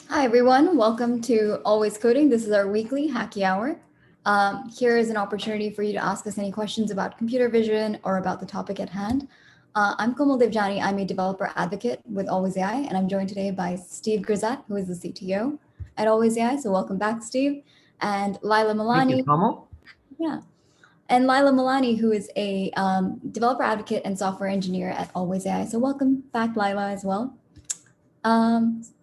Hi, everyone. Welcome to Always Coding. This is our weekly hacky hour. Here is an opportunity for you to ask us any questions about computer vision or about the topic at hand. I'm Komal Devjani. I'm a developer advocate with alwaysAI, and I'm joined today by Steve Grisette, who is the CTO at alwaysAI. So welcome back, Steve. And Lila Thank you, Milani. Kamal. Yeah. And Lila Milani, who is a developer advocate and software engineer at alwaysAI. So welcome back, Lila, as well.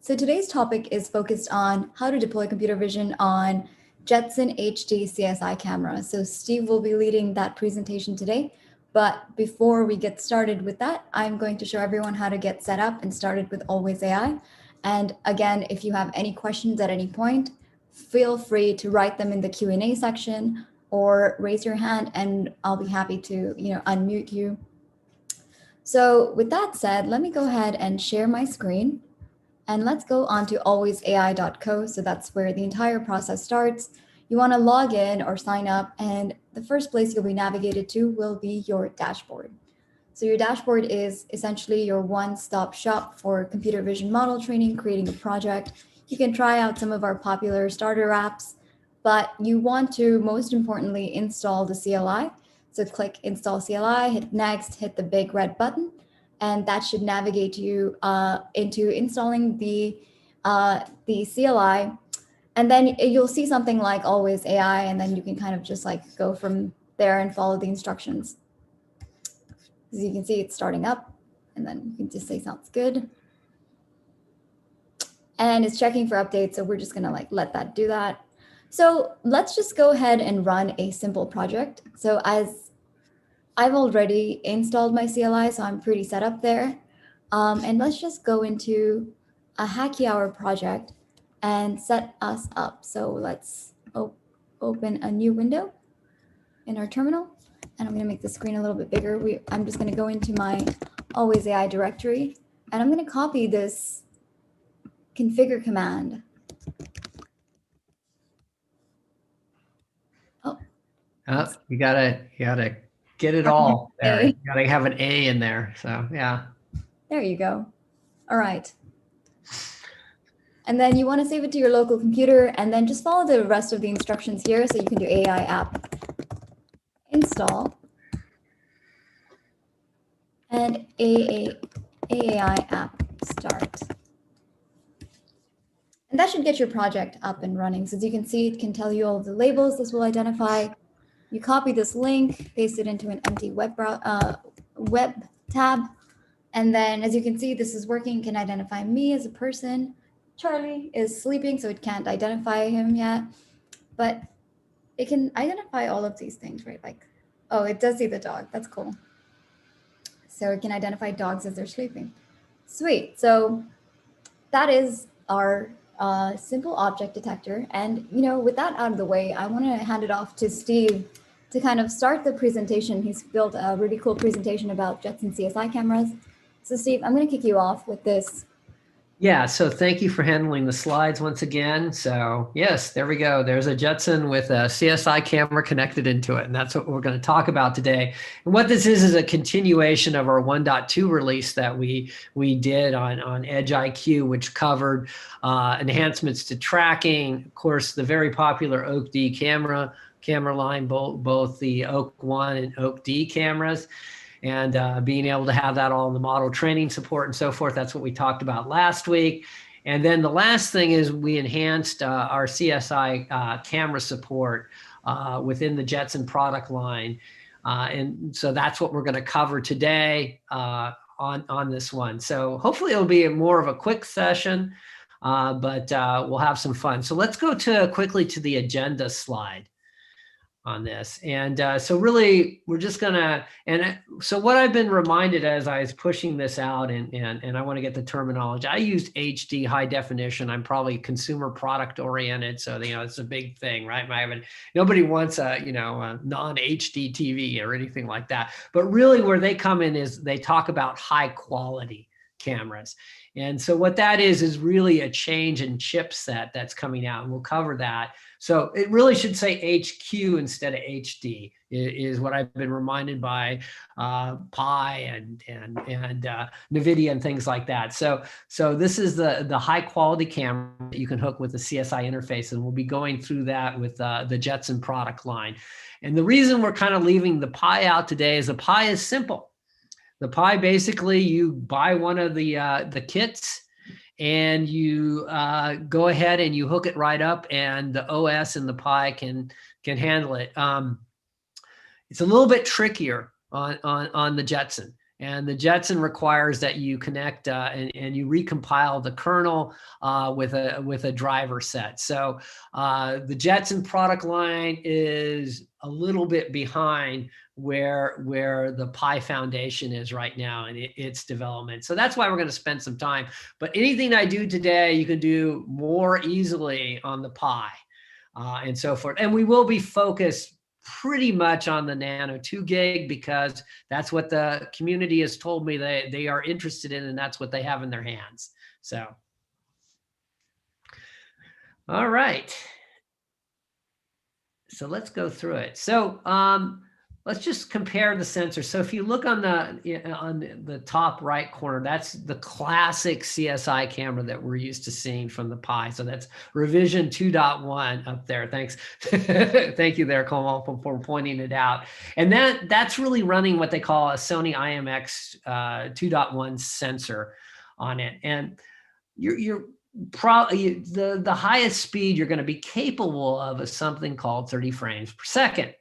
So today's topic is focused on how to deploy computer vision on Jetson HD CSI cameras. So Steve will be leading that presentation today. But before we get started with that, I'm going to show everyone how to get set up and started with alwaysAI. And again, if you have any questions at any point, feel free to write them in the Q&A section or raise your hand and I'll be happy to unmute you. So with that said, let me go ahead and share my screen. And let's go on to alwaysai.co. So that's where the entire process starts. You want to log in or sign up, and the first place you'll be navigated to will be your dashboard. So your dashboard is essentially your one-stop shop for computer vision model training, creating a project. You can try out some of our popular starter apps, but you want to most importantly install the CLI. So click install CLI, hit next, hit the big red button, and that should navigate you into installing the CLI. And then you'll see something like alwaysAI, and then you can kind of just like go from there and follow the instructions. As you can see, it's starting up, and then you can just say sounds good. And it's checking for updates, so we're just gonna like let that do that. So let's just go ahead and run a simple project. So as I've already installed my CLI, so I'm pretty set up there. And let's just go into a hacky hour project and set us up. So let's open a new window in our terminal. And I'm going to make the screen a little bit bigger. I'm just going to go into my alwaysAI directory, and I'm going to copy this configure command. You gotta get it all there. You gotta have an A in there. So yeah. There you go. All right. And then you want to save it to your local computer and then just follow the rest of the instructions here. So you can do AI app install and AI app start. And that should get your project up and running. So as you can see, it can tell you all of the labels this will identify. You copy this link, paste it into an empty web tab. And then as you can see, this is working, can identify me as a person. Charlie is sleeping, so it can't identify him yet, but it can identify all of these things, right? Like, oh, it does see the dog. That's cool. So it can identify dogs as they're sleeping. Sweet. So that is our simple object detector. And, with that out of the way, I want to hand it off to Steve to kind of start the presentation. He's built a really cool presentation about Jetson CSI cameras. So Steve, I'm going to kick you off with this. Yeah, so thank you for handling the slides once again. So yes, there we go. There's a Jetson with a CSI camera connected into it. And that's what we're going to talk about today. And what this is a continuation of our 1.2 release that we did on Edge IQ, which covered enhancements to tracking, of course, the very popular Oak D camera line, both the Oak 1 and Oak D cameras. And being able to have that all in the model training support and so forth. That's what we talked about last week. And then the last thing is we enhanced our CSI camera support within the Jetson product line. And so that's what we're going to cover today on this one. So hopefully it'll be more of a quick session, but we'll have some fun. So let's go quickly to the agenda slide on this. And so really, we're just gonna, so what I've been reminded as I was pushing this out, and I want to get the terminology, I used HD high definition. I'm probably consumer product oriented. So, it's a big thing, right? Nobody wants a non-HD TV or anything like that. But really where they come in is they talk about high quality cameras. And so what that is really a change in chipset that's coming out, and we'll cover that. So it really should say HQ instead of HD is what I've been reminded by Pi and NVIDIA and things like that. So this is the high quality camera that you can hook with the CSI interface, and we'll be going through that with the Jetson product line. And the reason we're kind of leaving the Pi out today is the Pi is simple. The Pi, basically, you buy one of the kits, and you go ahead and you hook it right up, and the OS and the Pi can handle it. It's a little bit trickier on the Jetson, and the Jetson requires that you connect and you recompile the kernel with a driver set. So the Jetson product line is a little bit behind where the Pi Foundation is right now in its development. So that's why we're going to spend some time. But anything I do today, you can do more easily on the Pi and so forth. And we will be focused pretty much on the Nano 2 gig, because that's what the community has told me they are interested in, and that's what they have in their hands. So, all right. So let's go through it. So let's just compare the sensors. So if you look on the top right corner, that's the classic CSI camera that we're used to seeing from the Pi. So that's revision 2.1 up there. Thanks. Thank you there, Komal, for pointing it out. And that's really running what they call a Sony IMX 2.1 sensor on it. And you're probably the highest speed you're going to be capable of is something called 30 frames per second.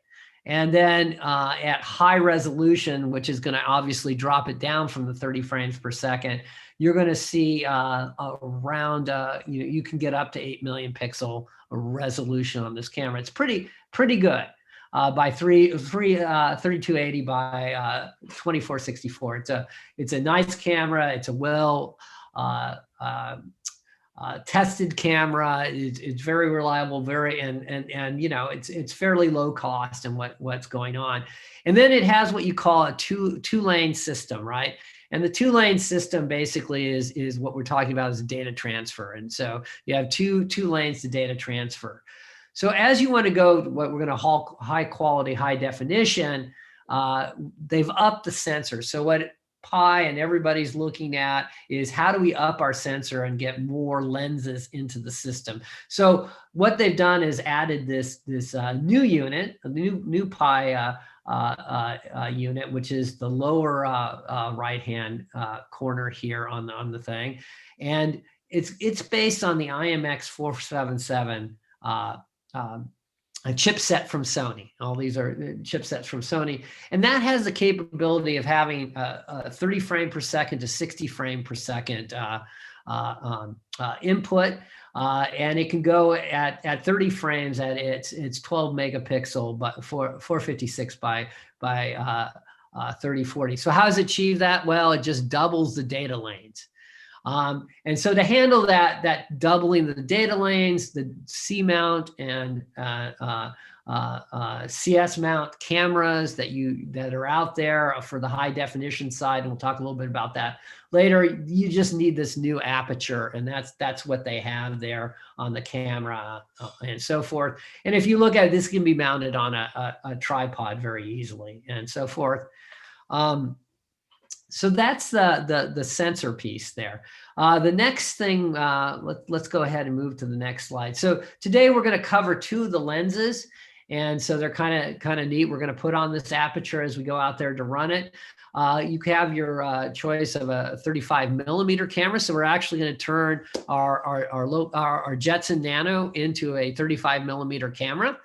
And then at high resolution, which is going to obviously drop it down from the 30 frames per second, you're going to see around, you can get up to 8 million pixel resolution on this camera. It's pretty good by 3280 by 2464. It's a nice camera. It's a well tested camera. It's very reliable, and you know, it's fairly low cost in what's going on. And then it has what you call a two-lane system, right? And the two-lane system basically is what we're talking about is data transfer. And so you have two lanes to data transfer. So as you want to go, what we're going to call high quality, high definition, they've upped the sensor. So what Pi and everybody's looking at is how do we up our sensor and get more lenses into the system. So what they've done is added this new unit, a new Pi unit, which is the lower right hand corner here on the thing, and it's based on the IMX 477 a chipset from Sony. All these are chipsets from Sony. And that has the capability of having 30 frame per second to 60 frame per second input. And it can go at 30 frames at it's 12 megapixel, but 456 by 3040. So how does it achieve that? Well, it just doubles the data lanes. And so to handle that doubling the data lanes, the C mount and CS mount cameras that are out there for the high definition side, and we'll talk a little bit about that later, you just need this new aperture, and that's what they have there on the camera and so forth. And if you look at it, this can be mounted on a tripod very easily and so forth. So that's the sensor piece there. The next thing, let's go ahead and move to the next slide. So today we're going to cover two of the lenses, and so they're kind of neat. We're going to put on this aperture as we go out there to run it. You have your choice of a 35 millimeter camera. So we're actually going to turn our Jetson Nano into a 35 millimeter camera.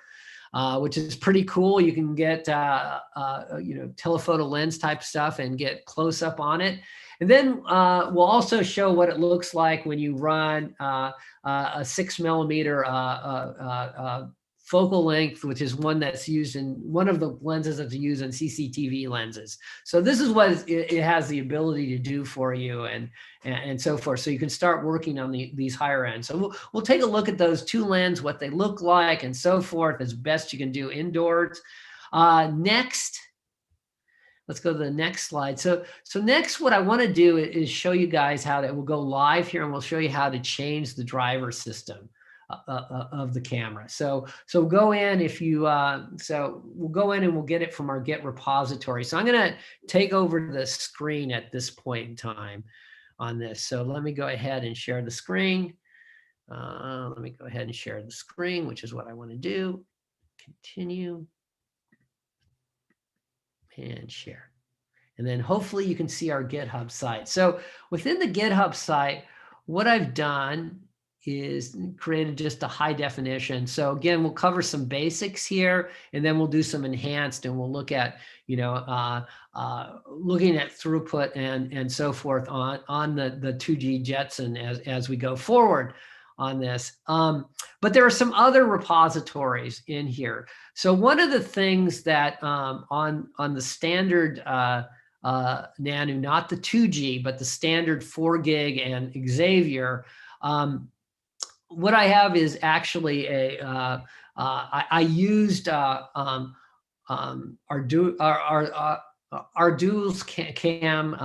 Which is pretty cool. You can get telephoto lens type stuff and get close up on it. And then we'll also show what it looks like when you run a 6 millimeter focal length, which is one that's used in one of the lenses that's used in CCTV lenses. So this is what it has the ability to do for you and so forth. So you can start working on these higher ends. So we'll take a look at those two lenses, what they look like and so forth as best you can do indoors. Next, let's go to the next slide. So next, what I want to do is show you guys how that we'll go live here, and we'll show you how to change the driver system of the camera. So go in if you so we'll go in and we'll get it from our Git repository. So I'm going to take over the screen at this point in time on this. So let me go ahead and share the screen. Let me go ahead and share the screen, which is what I want to do. Continue and share. And then hopefully you can see our GitHub site. So within the GitHub site, what I've done is created just a high definition. So again, we'll cover some basics here, and then we'll do some enhanced, and we'll look at, looking at throughput and so forth on the 2G Jetson as we go forward on this. But there are some other repositories in here. So one of the things that on the standard Nano, not the 2G, but the standard 4 gig and Xavier, what I have is actually I used Ardu's cam.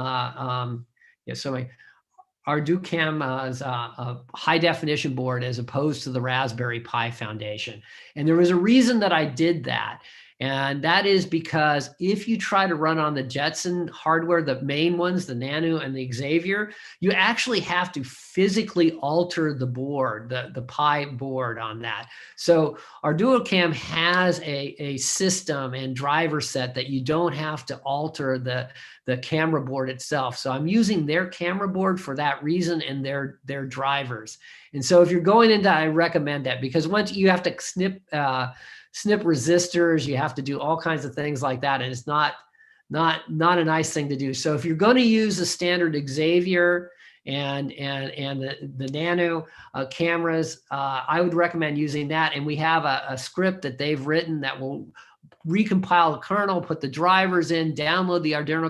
ArduCam's a high definition board as opposed to the Raspberry Pi Foundation. And there was a reason that I did that. And that is because if you try to run on the Jetson hardware, the main ones, the Nano and the Xavier, you actually have to physically alter the board, the Pi board on that. So ArduCam has a system and driver set that you don't have to alter the camera board itself. So I'm using their camera board for that reason, and their drivers. And so if you're going into, I recommend that, because once you have to snip resistors, you have to do all kinds of things like that, and it's not a nice thing to do. So if you're going to use the standard Xavier and the Nano cameras, I would recommend using that. And we have a script that they've written that will recompile the kernel, put the drivers in, download the Arduino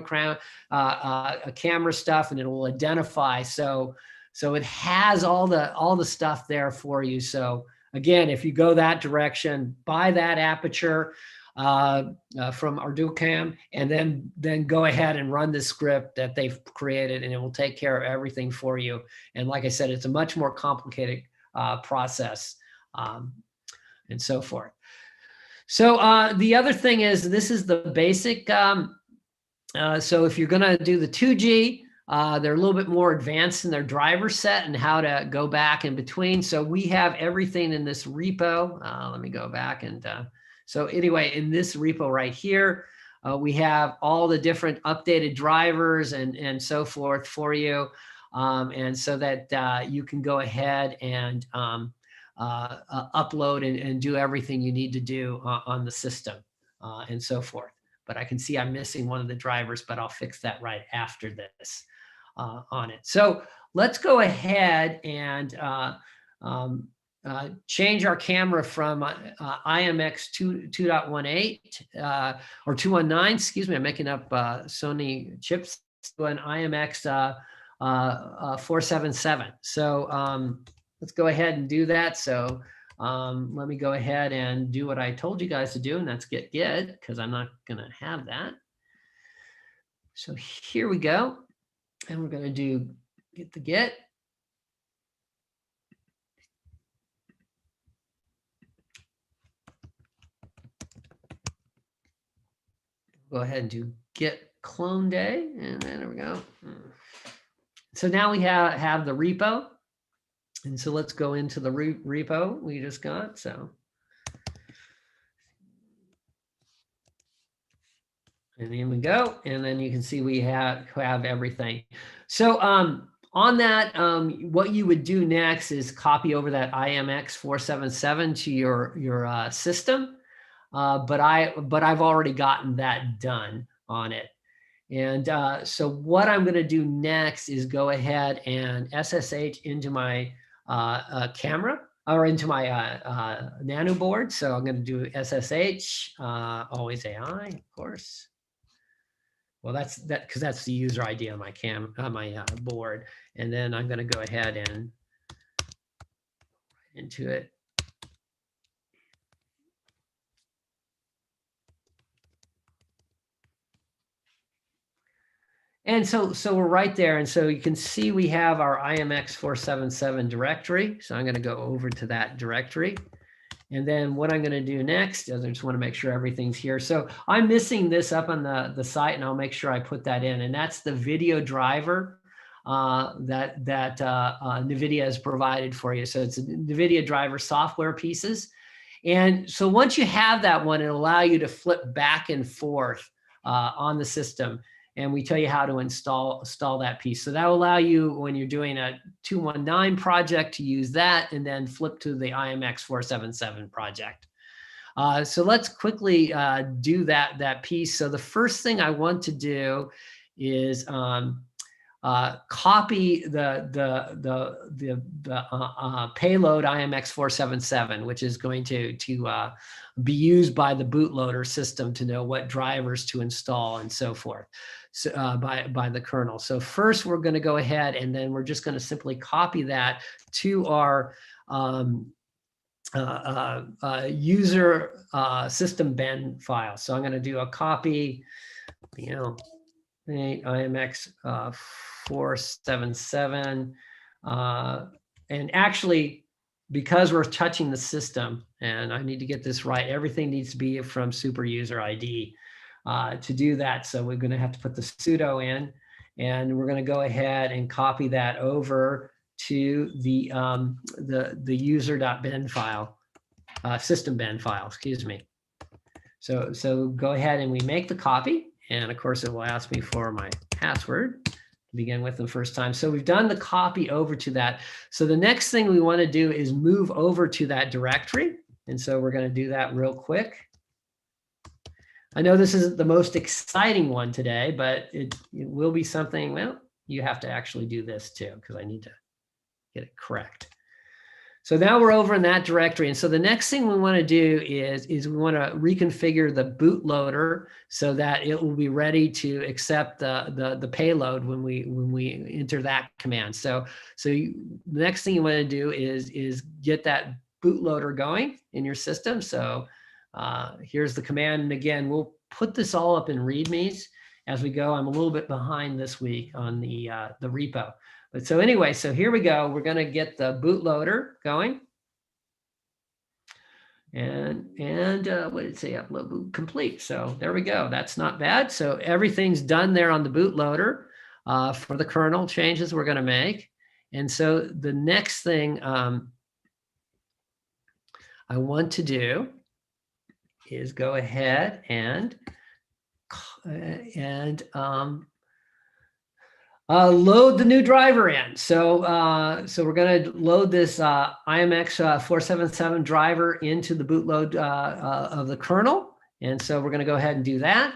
camera stuff, and it will identify. So it has all the stuff there for you. So again, if you go that direction, buy that aperture from ArduCam, and then go ahead and run the script that they've created, and it will take care of everything for you. And like I said, it's a much more complicated process and so forth. So the other thing is, this is the basic. So if you're going to do the 2G, they're a little bit more advanced in their driver set and how to go back in between. So we have everything in this repo. Let me go back. And so anyway, in this repo right here, we have all the different updated drivers and so forth for you. And so that you can go ahead and upload and do everything you need to do on the system and so forth. But I can see I'm missing one of the drivers, but I'll fix that right after this on it. So let's go ahead and change our camera from IMX 2.18 or 219, excuse me, I'm making up Sony chips, to an IMX 477. So let's go ahead and do that. So let me go ahead and do what I told you guys to do, and that's get, because I'm not going to have that. So here we go. And we're going to do get the get. Go ahead and do get clone day. And then there we go. So now we have the repo. And so let's go into the repo we just got. So, and here we go. And then you can see we have everything. So on that, what you would do next is copy over that IMX 477 to your system. But I've already gotten that done on it. And so what I'm going to do next is go ahead and SSH into my camera, or into my Nano board. So I'm going to do SSH, alwaysAI, of course. Well, that's because that's the user ID on my my board. And then I'm going to go ahead and into it. And so we're right there. And so you can see we have our IMX477 directory. So I'm going to go over to that directory. And then what I'm going to do next is I just want to make sure everything's here. So I'm missing this up on the site, and I'll make sure I put that in. And that's the video driver that NVIDIA has provided for you. So it's NVIDIA driver software pieces. And so once you have that one, it'll allow you to flip back and forth on the system. And we tell you how to install that piece. So that will allow you, when you're doing a 219 project, to use that and then flip to the IMX477 project. So let's quickly do that piece. So the first thing I want to do is copy the payload IMX477, which is going to be used by the bootloader system to know what drivers to install and so forth. So, by the kernel. So first we're going to go ahead and then we're just going to simply copy that to our user system bin file. So I'm going to do a copy, IMX 477, and actually, because we're touching the system, and I need to get this right, everything needs to be from super user ID to do that. So we're going to have to put the sudo in, and we're going to go ahead and copy that over to the user.bin file, system bin file, excuse me. So go ahead and we make the copy, and of course it will ask me for my password to begin with the first time. So we've done the copy over to that. So the next thing we want to do is move over to that directory. And so we're going to do that real quick. I know this isn't the most exciting one today, but it will be something, well, you have to actually do this too, because I need to get it correct. So now we're over in that directory. And so the next thing we want to do is we want to reconfigure the bootloader so that it will be ready to accept the payload when we enter that command. So the next thing you want to do is get that bootloader going in your system. So here's the command. And again, we'll put this all up in READMEs as we go. I'm a little bit behind this week on the repo. But so anyway, so here we go. We're going to get the bootloader going. And what did it say? Upload boot complete. So there we go. That's not bad. So everything's done there on the bootloader for the kernel changes we're going to make. And so the next thing I want to do is go ahead and load the new driver in. So we're going to load this IMX 477 driver into the bootload of the kernel. And so we're going to go ahead and do that.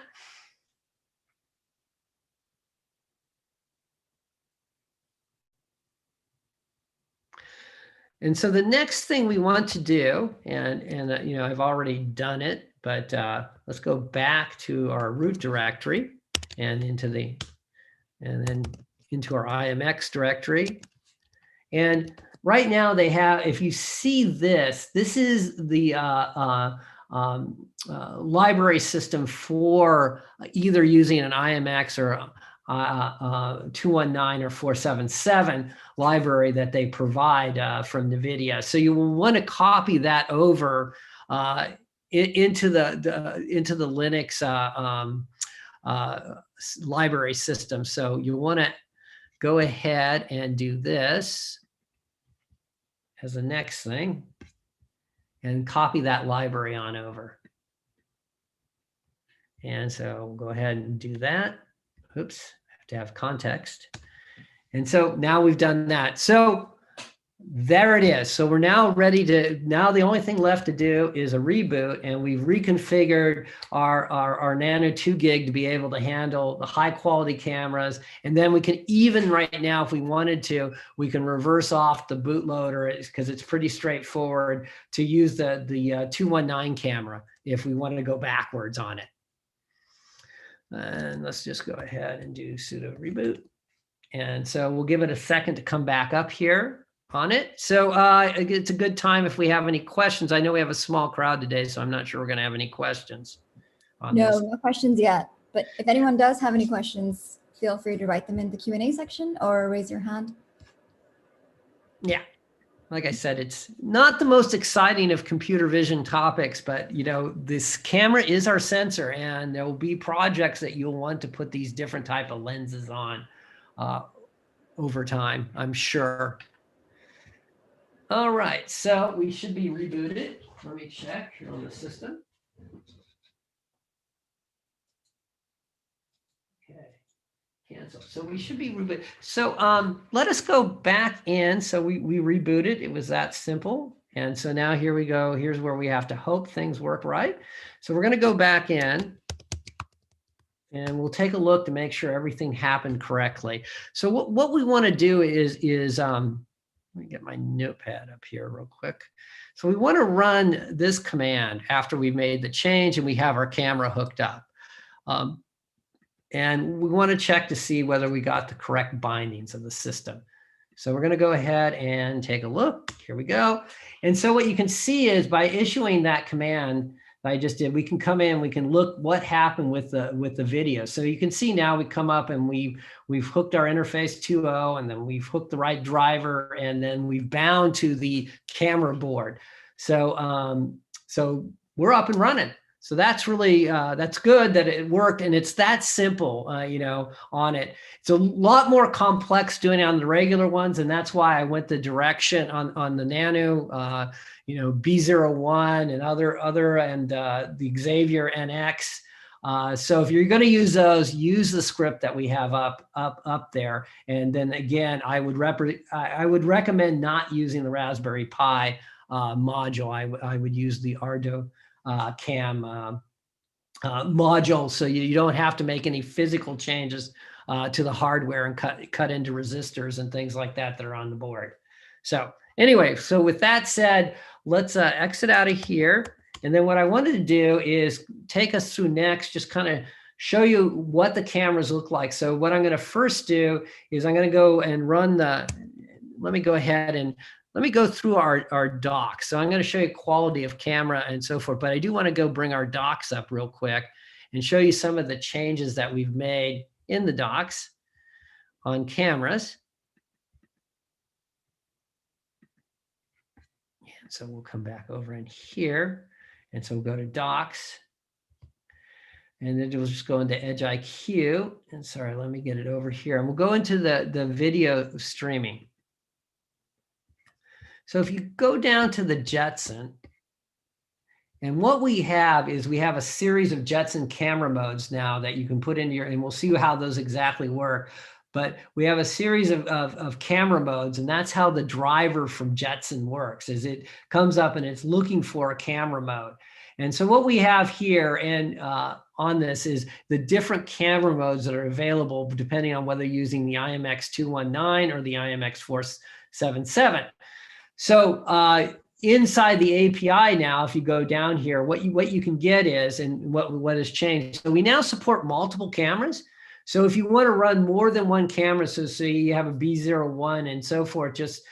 And so the next thing we want to do, and I've already done it, but let's go back to our root directory and then into our IMX directory. And right now they have, if you see this is the library system for either using an IMX or 219 or 477 library that they provide from NVIDIA. So you will want to copy that over into the Linux library system. So you want to go ahead and do this as the next thing and copy that library on over. And so we'll go ahead and do that. Oops, I have to have context. And so now we've done that. So there it is. So we're now ready to, now the only thing left to do is a reboot, and we've reconfigured our Nano 2 gig to be able to handle the high quality cameras. And then we can even right now, if we wanted to, we can reverse off the bootloader because it's pretty straightforward to use the 219 camera if we want to go backwards on it. And let's just go ahead and do sudo reboot. And so we'll give it a second to come back up here on it. So it's a good time if we have any questions. I know we have a small crowd today, so I'm not sure we're going to have any questions on this. No questions yet. But if anyone does have any questions, feel free to write them in the Q&A section or raise your hand. Yeah. Like I said, it's not the most exciting of computer vision topics, but this camera is our sensor, and there will be projects that you'll want to put these different type of lenses on over time, I'm sure. All right, so we should be rebooted. Let me check here on the system. Okay, cancel. So we should be rebooted. So let us go back in. So we rebooted. It was that simple. And so now here we go. Here's where we have to hope things work right. So we're going to go back in. And we'll take a look to make sure everything happened correctly. So what we want to do is let me get my notepad up here real quick. So we want to run this command after we've made the change and we have our camera hooked up. And we want to check to see whether we got the correct bindings of the system. So we're going to go ahead and take a look. Here we go. And so what you can see is by issuing that command I just did, we can come in, we can look what happened with the video. So you can see now we come up and we've hooked our interface 2.0, and then we've hooked the right driver, and then we've bound to the camera board. So so we're up and running. So that's really that's good that it worked, and it's that simple, on it. It's a lot more complex doing it on the regular ones, and that's why I went the direction on the Nano, B01 and other and the Xavier NX. So if you're going to use those, use the script that we have up there. And then again, I would recommend not using the Raspberry Pi module. I would use the Ardo Cam module, so you don't have to make any physical changes to the hardware and cut into resistors and things like that are on the board. So anyway, so with that said, let's exit out of here. And then what I wanted to do is take us through next, just kind of show you what the cameras look like. So what I'm going to first do is I'm going to go and run let me go ahead and let me go through our docs. So I'm going to show you quality of camera and so forth, but I do want to go bring our docs up real quick and show you some of the changes that we've made in the docs on cameras. And so we'll come back over in here. And so we'll go to docs. And then we'll just go into Edge IQ. And sorry, let me get it over here. And we'll go into the video streaming. So if you go down to the Jetson, and what we have is we have a series of Jetson camera modes now that you can put into and we'll see how those exactly work. But we have a series of camera modes, and that's how the driver from Jetson works, is it comes up and it's looking for a camera mode. And so what we have here and on this is the different camera modes that are available depending on whether you're using the IMX219 or the IMX477. So inside the API now, if you go down here, what you can get is, and what has changed. So we now support multiple cameras. So if you want to run more than one camera, so say you have a B01 and so forth, just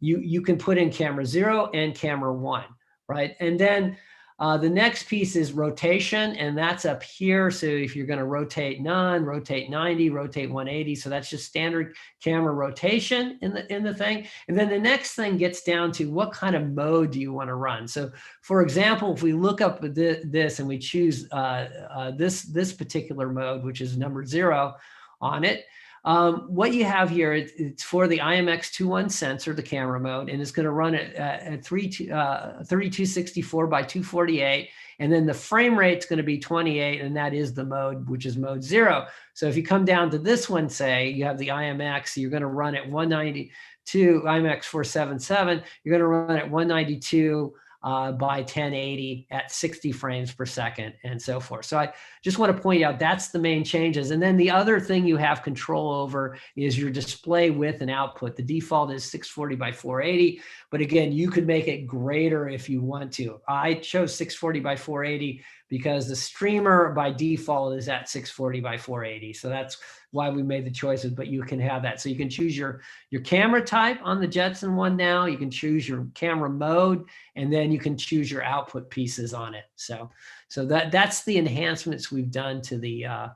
you can put in camera 0 and camera 1, right? And then the next piece is rotation, and that's up here. So if you're going to rotate none, rotate 90, rotate 180, so that's just standard camera rotation in the thing. And then the next thing gets down to what kind of mode do you want to run. So for example, if we look up this and we choose this particular mode, which is number 0 on it, what you have here, it's for the IMX21 sensor, the camera mode, and it's going to run at 3264 by 248, and then the frame rate's going to be 28, and that is the mode, which is mode 0. So if you come down to this one, say you have the IMX, you're going to run at 192, IMX477, you're going to run at 192 by 1080 at 60 frames per second and so forth. So I just want to point out that's the main changes. And then the other thing you have control over is your display width and output. The default is 640 by 480, but again, you could make it greater if you want to. I chose 640 by 480 because the streamer by default is at 640 by 480. So that's why we made the choices, but you can have that. So you can choose your camera type on the Jetson one now, you can choose your camera mode, and then you can choose your output pieces on it. So that's the enhancements we've done to the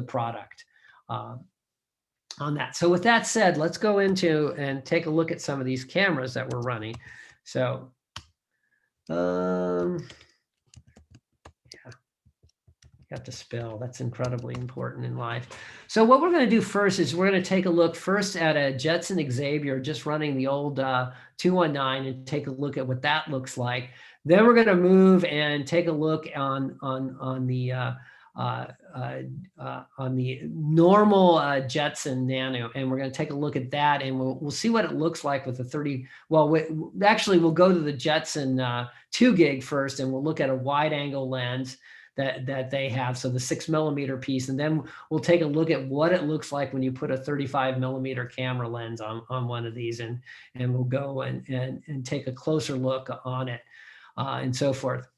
product. on that. So with that said, let's go into and take a look at some of these cameras that we're running. So, yeah, you have to spell. That's incredibly important in life. So what we're going to do first is we're going to take a look first at a Jetson Xavier, just running the old 219, and take a look at what that looks like. Then we're going to move and take a look on the normal Jetson Nano, and we're going to take a look at that, and we'll see what it looks like with the 30. Well, actually, we'll go to the Jetson 2 gig first, and we'll look at a wide angle lens that they have, so the 6mm piece, and then we'll take a look at what it looks like when you put a 35mm camera lens on one of these, and we'll go and take a closer look on it, and so forth.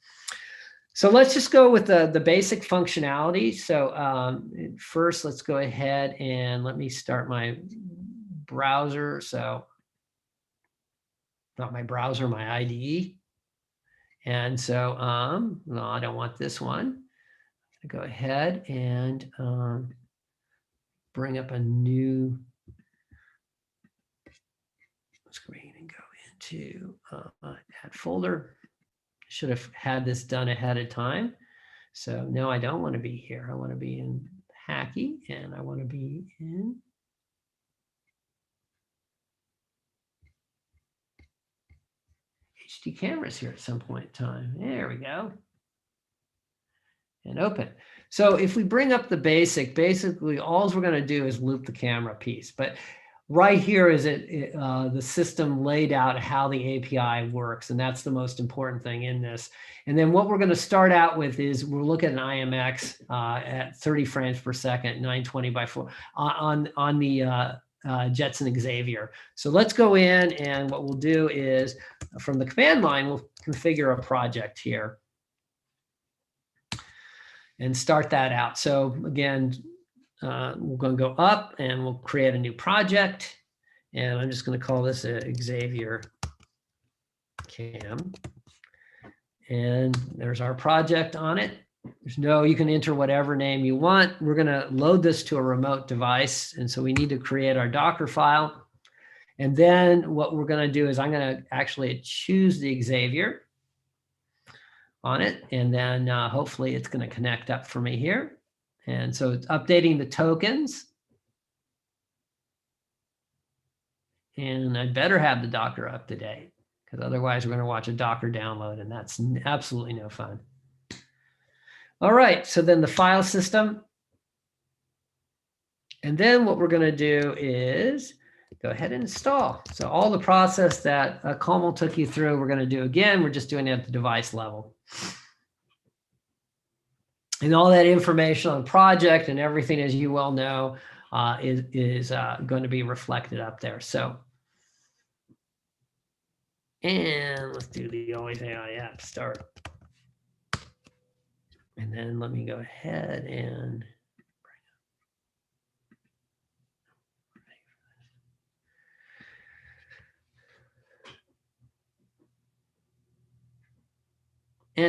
So let's just go with the basic functionality. So first, let's go ahead and let me start my browser. So not my browser, my IDE. And so, no, I don't want this one. I'm gonna go ahead and bring up a new screen and go into add folder. Should have had this done ahead of time. So no, I don't want to be here. I want to be in Hacky, and I want to be in HD Cameras here at some point in time. There we go. And open. So if we bring up the basically all we're going to do is loop the camera piece. But right here is the system laid out how the API works, and that's the most important thing in this. And then what we're going to start out with is we'll look at an IMX at 30 frames per second, 920 by 4 on the Jetson Xavier. So let's go in, and what we'll do is from the command line, we'll configure a project here and start that out. So again, we're going to go up and we'll create a new project. And I'm just going to call this a Xavier Cam. And there's our project on it. You can enter whatever name you want. We're going to load this to a remote device. And so we need to create our Docker file. And then what we're going to do is I'm going to actually choose the Xavier on it. And then hopefully it's going to connect up for me here. And so it's updating the tokens. And I better have the Docker up to date, because otherwise we're going to watch a Docker download, and that's absolutely no fun. All right, so then the file system. And then what we're going to do is go ahead and install. So all the process that Kamal took you through, we're going to do again. We're just doing it at the device level. And all that information on project and everything, as you well know, is going to be reflected up there. So, and let's do the alwaysAI app start. And then let me go ahead and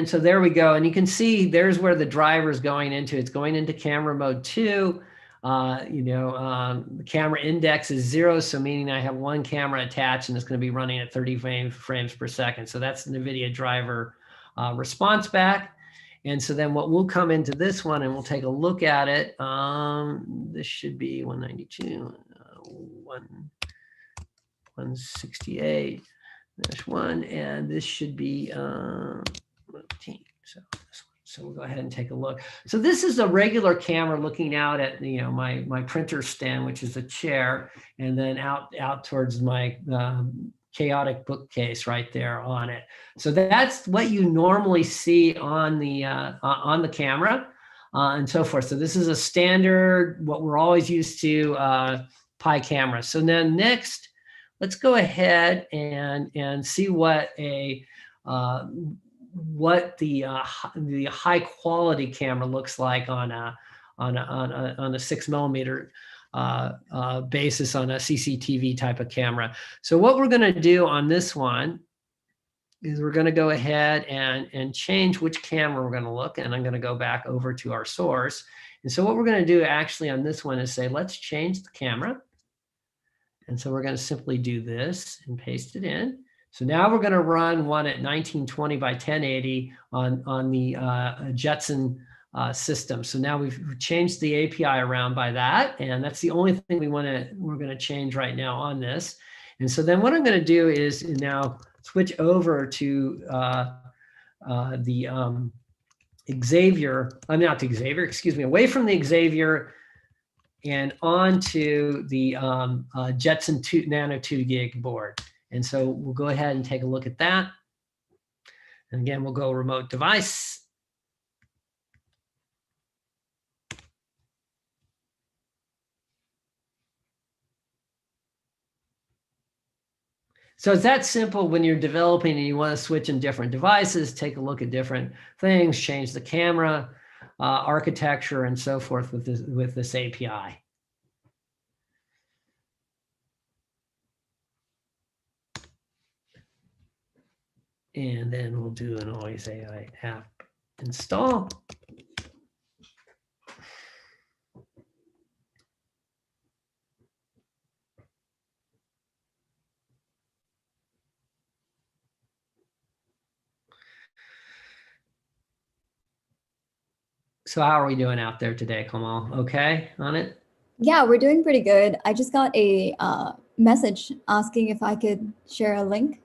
so there we go. And you can see there's where the driver is going into. It's going into camera mode 2. The camera index is 0, so meaning I have one camera attached, and it's going to be running at 30 frames per second. So that's the NVIDIA driver response back. And so then what we'll come into this one, and we'll take a look at it. This should be 192, 168. There's one, and this should be 15. So we'll go ahead and take a look. So this is a regular camera looking out at my printer stand, which is a chair, and then out towards my chaotic bookcase right there on it. So that's what you normally see on the camera and so forth. So this is a standard, what we're always used to, Pi camera. So then next, let's go ahead and see what the high quality camera looks like on a 6mm basis on a CCTV type of camera. So what we're going to do on this one is we're going to go ahead and change which camera we're going to look, and I'm going to go back over to our source. And so what we're going to do actually on this one is say, let's change the camera. And so we're going to simply do this and paste it in. So now we're going to run one at 1920 by 1080 on the Jetson system. So now we've changed the API around by that, and that's the only thing we're going to change right now on this. And so then what I'm going to do is now switch over to the Xavier. I'm not the Xavier, excuse me, away from the Xavier and onto the Jetson Nano 2 gig board. And so we'll go ahead and take a look at that. And again, we'll go remote device. So it's that simple when you're developing and you want to switch in different devices, take a look at different things, change the camera architecture and so forth with this API. And then we'll do an alwaysAI app install. So how are we doing out there today, Kamal? Okay on it? Yeah, we're doing pretty good. I just got a message asking if I could share a link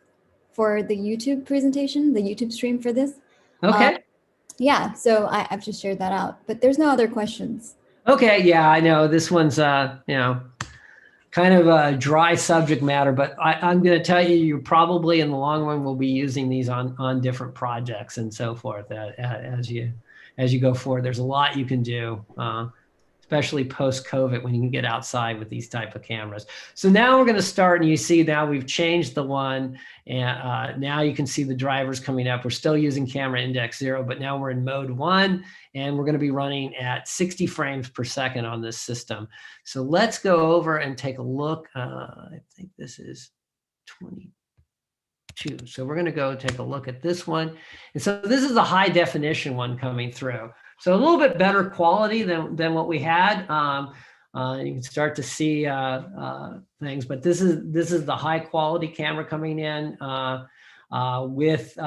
for the YouTube presentation, the YouTube stream for this. Okay. Yeah, so I've just shared that out, but there's no other questions. Okay, yeah, I know this one's kind of a dry subject matter, but I'm going to tell you, you probably in the long run will be using these on different projects and so forth as you go forward. There's a lot you can do, especially post-COVID when you can get outside with these type of cameras. So now we're going to start, and you see now we've changed the one, and now you can see the drivers coming up. We're still using camera index 0, but now we're in mode 1, and we're going to be running at 60 frames per second on this system. So let's go over and take a look. I think this is 22. So we're going to go take a look at this one. And so this is a high definition one coming through. So a little bit better quality than what we had. You can start to see things, but this is the high quality camera coming in with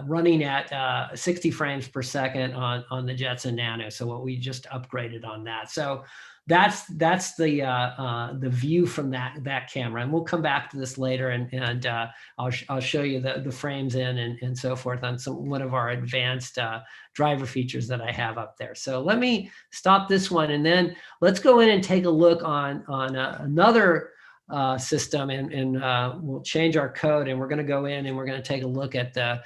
running at 60 frames per second on the Jetson Nano. So what we just upgraded on that. So that's the view from that camera, and we'll come back to this later, and I'll show you the frames in and so forth on one of our advanced driver features that I have up there. So let me stop this one, and then let's go in and take a look on another system, and we'll change our code, and we're going to go in and we're going to take a look at the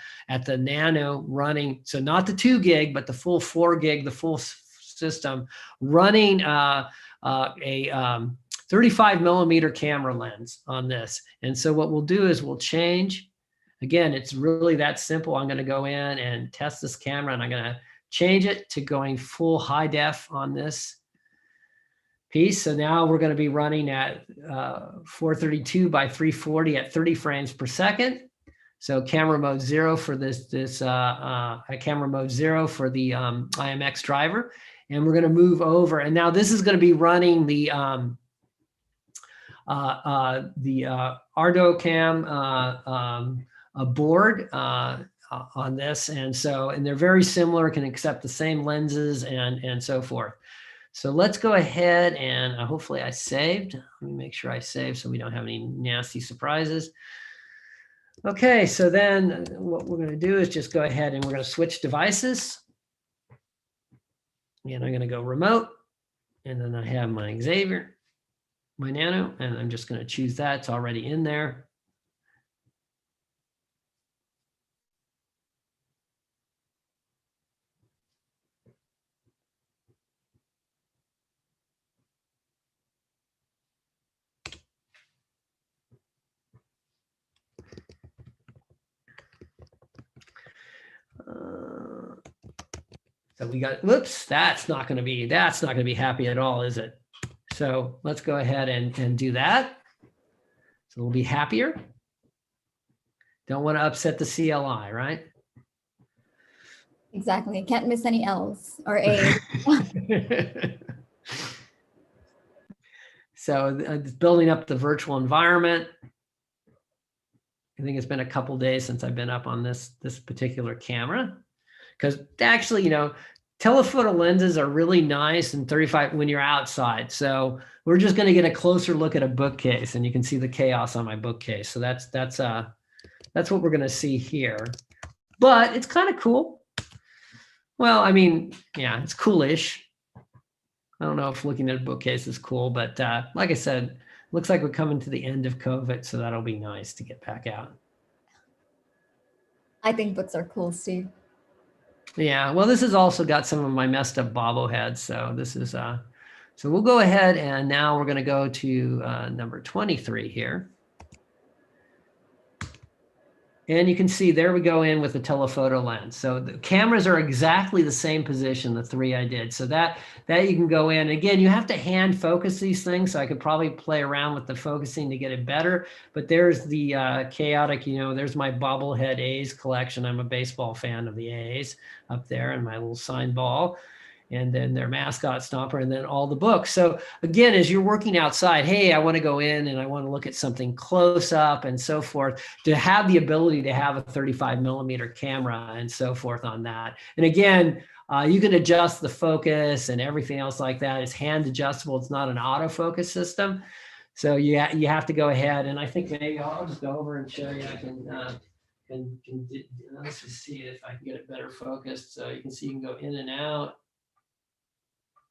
Nano running. So not the 2 gig, but the full 4 gig, the full system running a 35 millimeter camera lens on this. And so what we'll do is we'll change. Again, it's really that simple. I'm going to go in and test this camera, and I'm going to change it to going full high def on this piece. So now we're going to be running at 432 by 340 at 30 frames per second. So camera mode 0 for this camera mode 0 for the IMX driver. And we're going to move over. And now this is going to be running the ArdoCam board on this. And they're very similar, can accept the same lenses and so forth. So let's go ahead and hopefully I saved. Let me make sure I saved so we don't have any nasty surprises. Okay, so then what we're going to do is just go ahead and we're going to switch devices. And I'm going to go remote, and then I have my Xavier, my Nano, and I'm just going to choose that. It's already in there. So we got, whoops, that's not going to be happy at all, is it? So let's go ahead and do that. So we'll be happier. Don't want to upset the CLI, right? Exactly. Can't miss any L's or A's. So building up the virtual environment. I think it's been a couple days since I've been up on this particular camera, because actually, you know, telephoto lenses are really nice and 35 when you're outside. So we're just going to get a closer look at a bookcase, and you can see the chaos on my bookcase. So that's what we're going to see here. But it's kind of cool. Well, I mean, yeah, it's coolish. I don't know if looking at a bookcase is cool, but like I said, looks like we're coming to the end of COVID, so that'll be nice to get back out. I think books are cool, Steve. Yeah, well, this has also got some of my messed up bobbleheads. So this is, so we'll go ahead, and now we're going to go to number 23 here. And you can see there we go in with the telephoto lens. So the cameras are exactly the same position, the three I did. So that you can go in. Again, you have to hand focus these things. So I could probably play around with the focusing to get it better. But there's the chaotic, you know, there's my bobblehead A's collection. I'm a baseball fan of the A's up there, and my little signed ball. And then their mascot Stomper, and then all the books. So again, as you're working outside, hey, I want to go in and I want to look at something close up and so forth, to have the ability to have a 35 millimeter camera and so forth on that. And again, you can adjust the focus and everything else like that. It's hand adjustable. It's not an autofocus system. So you have to go ahead, and I think maybe I'll just go over and show you. I can let's just see if I can get it better focused. So you can see you can go in and out.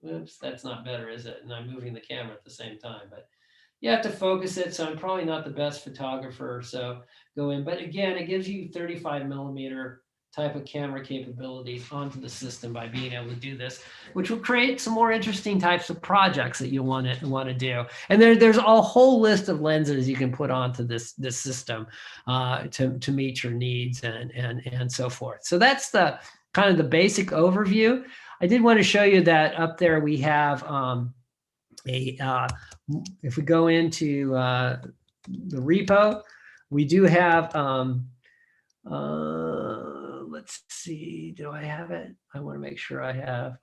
Oops, that's not better, is it? And I'm moving the camera at the same time, but you have to focus it. So I'm probably not the best photographer. So go in, but again, it gives you 35 millimeter type of camera capabilities onto the system by being able to do this, which will create some more interesting types of projects that you want to do. And there's a whole list of lenses you can put onto this system to meet your needs and so forth. So that's the kind of the basic overview. I did want to show you that up there we have if we go into the repo, we do have, let's see, do I have it? I want to make sure I have,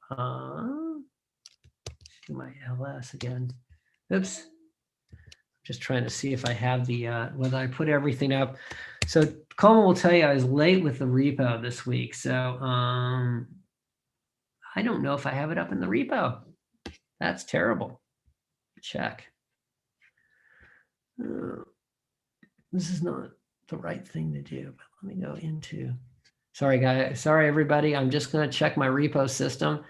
do my LS again. Oops. Just trying to see if I have the, whether I put everything up. So Coleman will tell you I was late with the repo this week. So, I don't know if I have it up in the repo. That's terrible. Check. This is not the right thing to do, but let me go into, sorry guys, sorry everybody. I'm just going to check my repo system,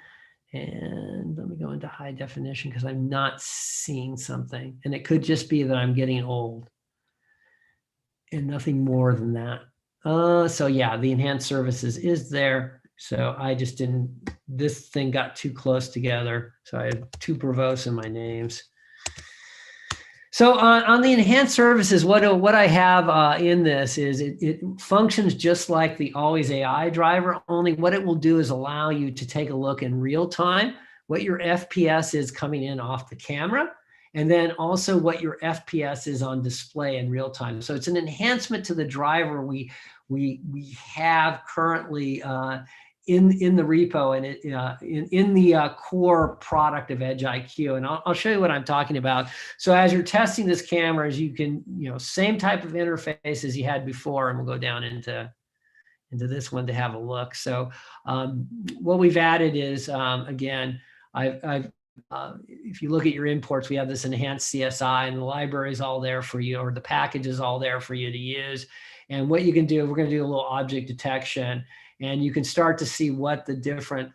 and let me go into high definition because I'm not seeing something, and it could just be that I'm getting old and nothing more than that. So yeah, the enhanced services is there. So I just didn't, this thing got too close together. So I have two Provos in my names. So on the enhanced services, what I have in this is it functions just like the alwaysAI driver, only what it will do is allow you to take a look in real time, what your FPS is coming in off the camera, and then also what your FPS is on display in real time. So it's an enhancement to the driver we have currently in the repo, and in the core product of Edge IQ. And I'll show you what I'm talking about. So as you're testing this camera, as you can, same type of interface as you had before, and we'll go down into this one to have a look. So what we've added is, again, if you look at your imports, we have this enhanced CSI, and the library is all there for you, or the package is all there for you to use. And what you can do, we're going to do a little object detection, and you can start to see what the different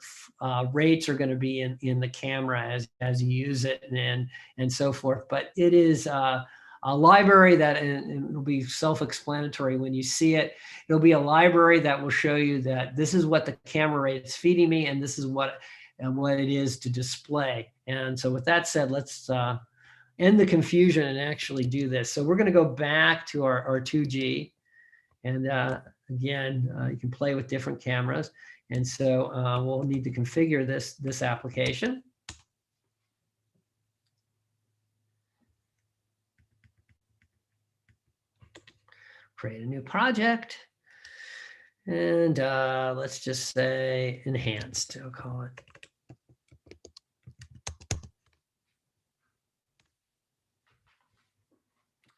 rates are going to be in the camera as you use it and so forth. But it is a library that, and it'll be self-explanatory when you see it. It'll be a library that will show you that this is what the camera rate is feeding me, and this is what it is to display. And so with that said, let's end the confusion and actually do this. So we're going to go back to our 2G. And again, you can play with different cameras. And so we'll need to configure this application. Create a new project. And let's just say enhanced, I'll call it.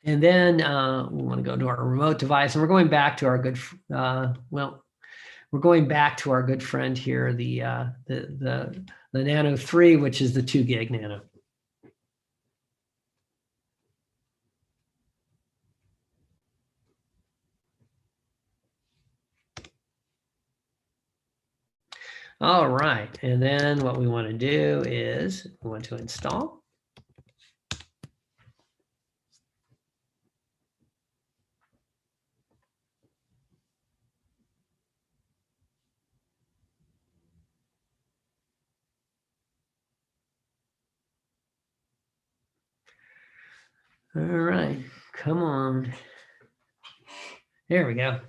And then we want to go to our remote device, and we're going back to our good, we're going back to our good friend here, the Nano 3, which is the 2 gig Nano. All right, and then what we want to do is we want to install. All right, come on. There we go.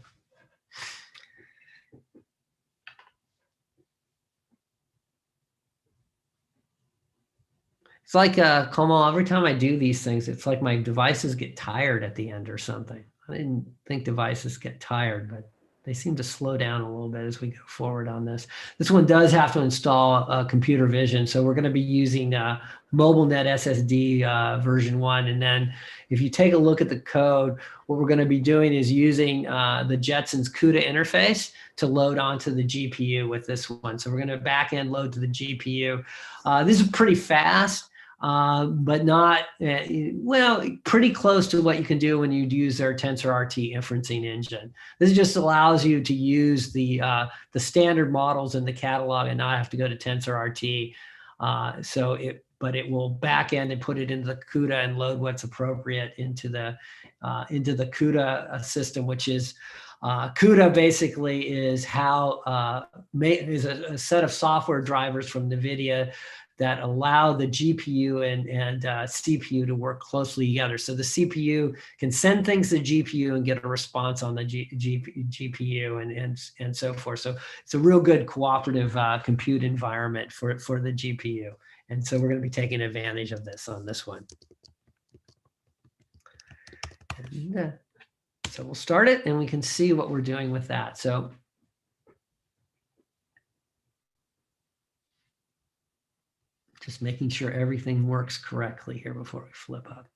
It's like, Kamal, every time I do these things, it's like my devices get tired at the end or something. I didn't think devices get tired, but they seem to slow down a little bit as we go forward on this. This one does have to install computer vision. So we're going to be using MobileNet SSD version 1. And then if you take a look at the code, what we're going to be doing is using the Jetson's CUDA interface to load onto the GPU with this one. So we're going to back end load to the GPU. This is pretty fast. But not, well, pretty close to what you can do when you use their TensorRT inferencing engine. This just allows you to use the standard models in the catalog and not have to go to TensorRT. But it will back end and put it into the CUDA and load what's appropriate into the CUDA system, which is CUDA basically is how is a set of software drivers from NVIDIA that allow the GPU and CPU to work closely together. So the CPU can send things to the GPU and get a response on the GPU and so forth. So it's a real good cooperative compute environment for the GPU. And so we're going to be taking advantage of this on this one. And, so we'll start it and we can see what we're doing with that. So just making sure everything works correctly here before we flip up.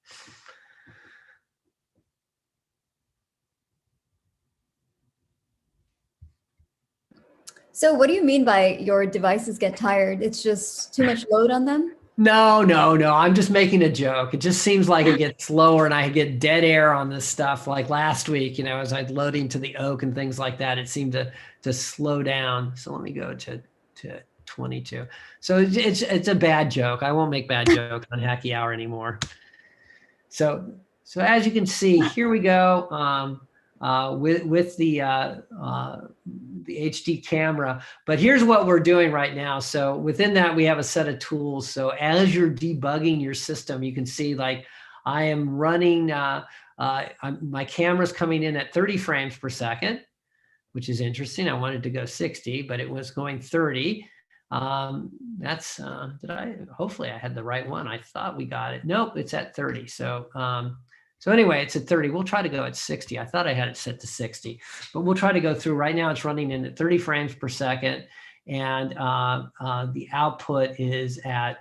So what do you mean by your devices get tired? It's just too much load on them? No. I'm just making a joke. It just seems like it gets slower and I get dead air on this stuff. Like last week, as I was loading to the Oak and things like that, it seemed to slow down. So let me go to 22. So it's a bad joke. I won't make bad jokes on Hacky Hour anymore. So as you can see, here we go with the HD camera. But here's what we're doing right now. So within that, we have a set of tools. So as you're debugging your system, you can see like I am running, my camera's coming in at 30 frames per second, which is interesting. I wanted to go 60, but it was going 30. Hopefully I had the right one. I thought we got it. Nope, it's at 30. So anyway, it's at 30. We'll try to go at 60. I thought I had it set to 60, but we'll try to go through. Right now it's running in at 30 frames per second. And the output is at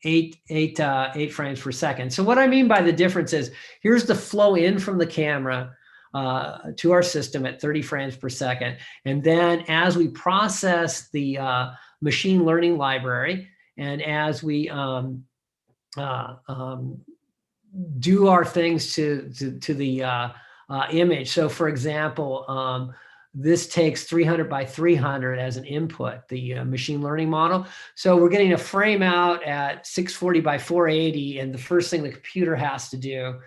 8 frames per second. So what I mean by the difference is here's the flow in from the camera to our system at 30 frames per second. And then as we process the machine learning library and as we do our things to the image. So for example, this takes 300 by 300 as an input, the machine learning model. So we're getting a frame out at 640 by 480. And the first thing the computer has to do,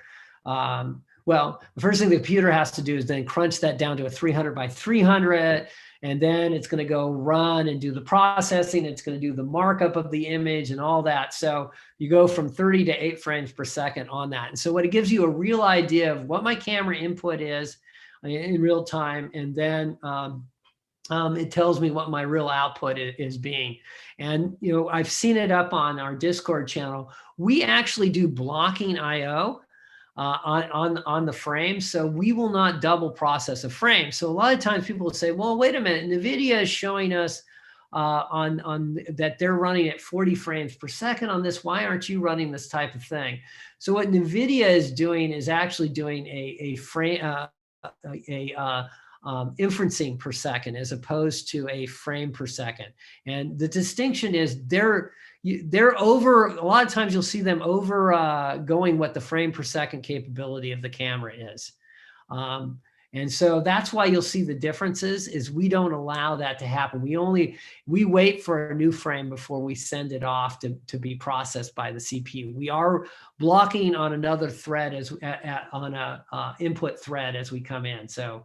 the first thing the computer has to do is then crunch that down to a 300 by 300. And then it's going to go run and do the processing. It's going to do the markup of the image and all that. So you go from 30 to 8 frames per second on that. And so what it gives you a real idea of what my camera input is in real time. And then it tells me what my real output is being. And, I've seen it up on our Discord channel. We actually do blocking IO. on the frame. So we will not double process a frame. So a lot of times people will say, well, wait a minute, NVIDIA is showing us on that they're running at 40 frames per second on this. Why aren't you running this type of thing? So what NVIDIA is doing is actually doing a frame, inferencing per second as opposed to a frame per second. And the distinction is they're over, a lot of times you'll see them over going what the frame per second capability of the camera is. And so that's why you'll see the differences is we don't allow that to happen. We wait for a new frame before we send it off to be processed by the CPU. We are blocking on another thread on a input thread as we come in. So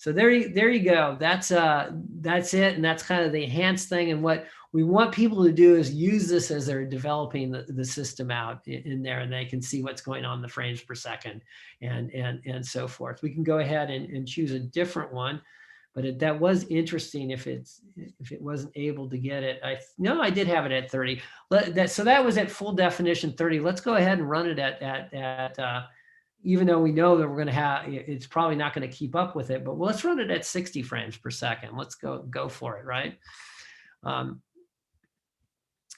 there you go. That's it. And that's kind of the enhanced thing. And what we want people to do is use this as they're developing the system out in there, and they can see what's going on in the frames per second and so forth. We can go ahead and choose a different one, but that was interesting if it wasn't able to get it. No, I did have it at 30. So that was at full definition 30. Let's go ahead and run it at even though we know that we're going to have, it's probably not going to keep up with it, but let's run it at 60 frames per second. Let's go for it, right?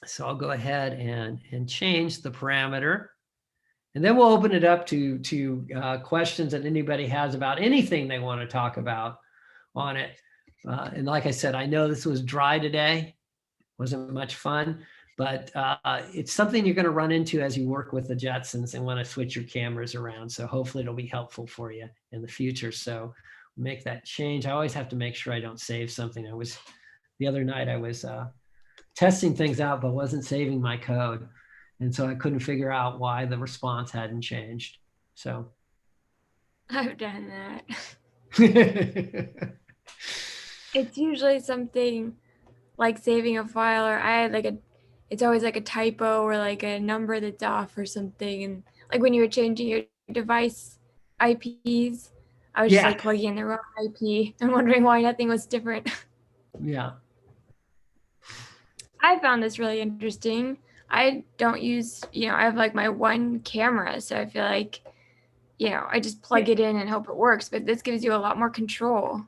So I'll go ahead and change the parameter, and then we'll open it up to questions that anybody has about anything they want to talk about on it. And like I said, I know this was dry today, wasn't much fun, but it's something you're going to run into as you work with the Jetsons and want to switch your cameras around. So hopefully it'll be helpful for you in the future. So make that change. I always have to make sure I don't save something. The other night I was testing things out, but wasn't saving my code. And so I couldn't figure out why the response hadn't changed. So I've done that. It's usually something like saving a file, or I had it's always like a typo or like a number that's off or something. And like when you were changing your device IPs, I was just like plugging in the wrong IP and wondering why nothing was different. Yeah. I found this really interesting. I don't use, I have like my one camera. So I feel like, I just plug it in and hope it works. But this gives you a lot more control.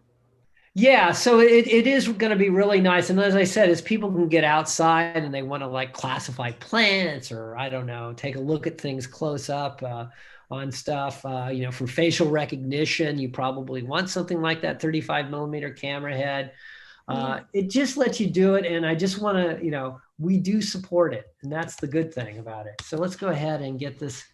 Yeah, so it is going to be really nice. And as I said, as people can get outside and they want to like classify plants or, I don't know, take a look at things close up on stuff, for facial recognition, you probably want something like that 35 millimeter camera head. It just lets you do it. And I just want to, we do support it. And that's the good thing about it. So let's go ahead and get this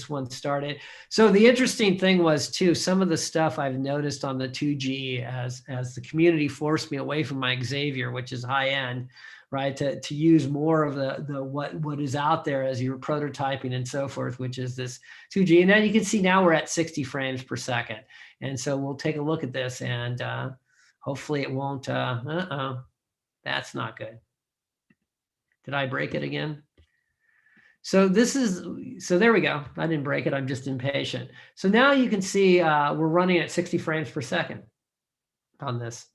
one started. So the interesting thing was too, some of the stuff I've noticed on the 2G as the community forced me away from my Xavier, which is high end, right? To use more of the what is out there as you're prototyping and so forth, which is this 2G. And then you can see now we're at 60 frames per second. And so we'll take a look at this and hopefully it won't, that's not good. Did I break it again? So there we go. I didn't break it. I'm just impatient. So now you can see we're running at 60 frames per second on this.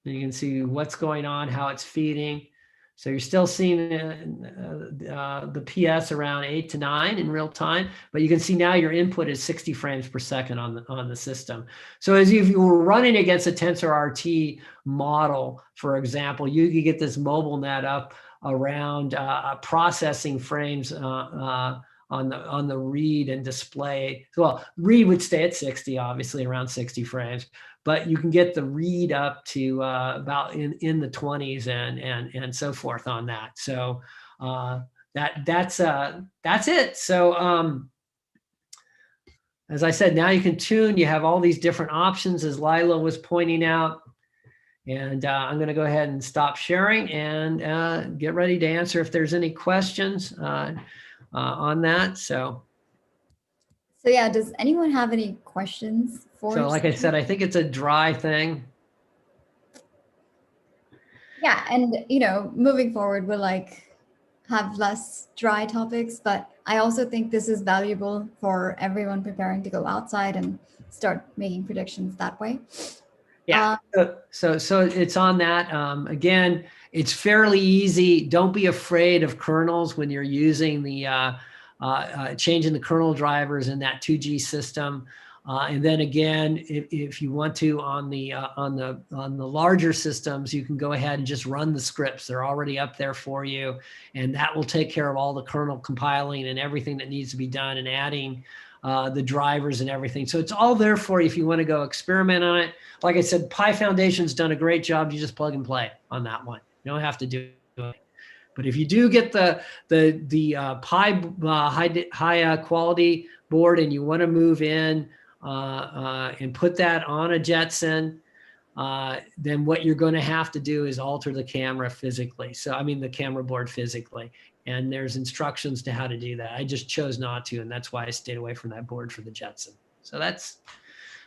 And you can see what's going on, how it's feeding. So you're still seeing the PS around 8 to 9 in real time, but you can see now your input is 60 frames per second on the system. So as if you were running against a TensorRT model, for example, you could get this mobile net up around processing frames on the read and display. Well, read would stay at 60, obviously around 60 frames, but you can get the read up to about in the 20s and so forth on that. So that's it. So as I said, now you can tune. You have all these different options, as Lila was pointing out. And I'm going to go ahead and stop sharing and get ready to answer if there's any questions on that. So yeah, does anyone have any questions for? So like I said, I think it's a dry thing. Yeah, and moving forward, we'll have less dry topics, but I also think this is valuable for everyone preparing to go outside and start making predictions that way. Yeah, so it's on that. Again, it's fairly easy. Don't be afraid of kernels when you're using the changing the kernel drivers in that 2G system. And then again, if you want to on the larger systems, you can go ahead and just run the scripts. They're already up there for you, and that will take care of all the kernel compiling and everything that needs to be done, and adding the drivers and everything. So it's all there for you if you want to go experiment on it. Like I said, Pi Foundation's done a great job. You just plug and play on that one. You don't have to do it. But if you do get the Pi high quality board and you want to move in and put that on a Jetson, then what you're going to have to do is alter the camera physically. So I mean the camera board physically. And there's instructions to how to do that. I just chose not to, and that's why I stayed away from that board for the Jetson. So that's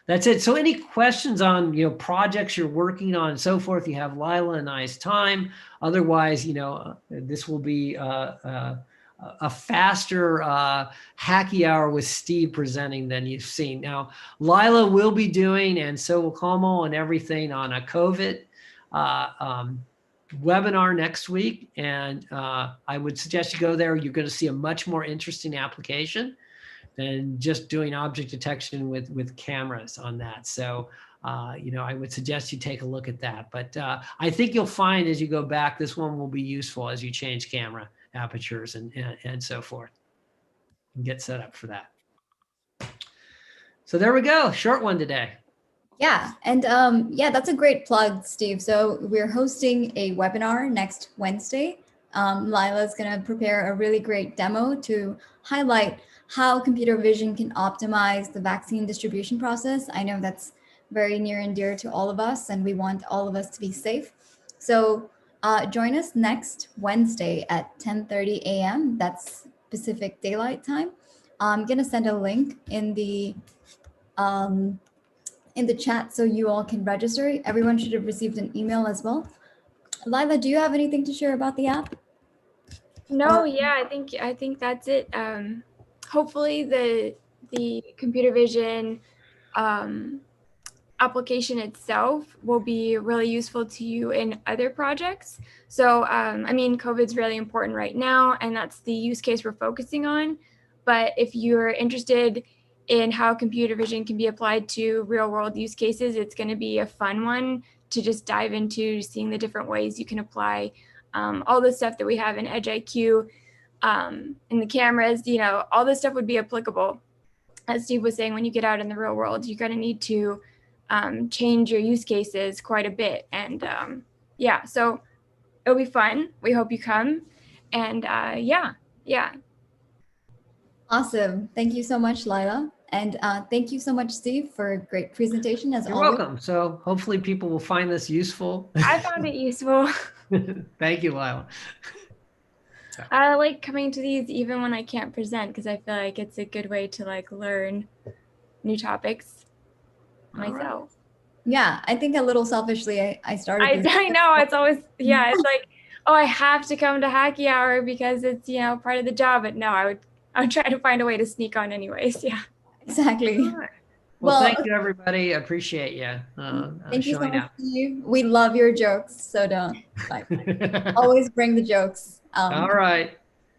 it. So any questions on, projects you're working on and so forth, you have Lila and I's time. Otherwise, this will be a faster hacky hour with Steve presenting than you've seen. Now, Lila will be doing, and so will Como and everything, on a COVID webinar next week. And I would suggest you go there. You're going to see a much more interesting application than just doing object detection with cameras on that. So, I would suggest you take a look at that. But I think you'll find as you go back, this one will be useful as you change camera apertures and so forth, and get set up for that. So there we go. Short one today. Yeah. And yeah, that's a great plug, Steve. So we're hosting a webinar next Wednesday. Lila's going to prepare a really great demo to highlight how computer vision can optimize the vaccine distribution process. I know that's very near and dear to all of us, and we want all of us to be safe. So join us next Wednesday at 10:30 a.m. That's Pacific Daylight Time. I'm going to send a link in the chat so you all can register. Everyone should have received an email as well. Lila, do you have anything to share about the app? No, yeah, I think that's it. Hopefully the computer vision application itself will be really useful to you in other projects. So, I mean, COVID's really important right now, and that's the use case we're focusing on. But if you're interested in how computer vision can be applied to real world use cases, it's going to be a fun one to just dive into, seeing the different ways you can apply all the stuff that we have in Edge IQ, in the cameras. All this stuff would be applicable. As Steve was saying, when you get out in the real world, you're going to need to change your use cases quite a bit. And yeah, so it'll be fun. We hope you come. And yeah. Awesome. Thank you so much, Lila. And thank you so much, Steve, for a great presentation as You're always. welcome. So hopefully people will find this useful. I found it useful. Thank you, Lila. I like coming to these even when I can't present, because I feel like it's a good way to learn new topics myself. Yeah, I think a little selfishly, I started. I know, it's always, yeah, it's like, oh, I have to come to Hacky Hour because it's, part of the job. But no, I would try to find a way to sneak on anyways. Yeah. Exactly. Well, thank you, everybody. I appreciate you. Thank you so much, Steve. We love your jokes, so don't. Always bring the jokes. All right.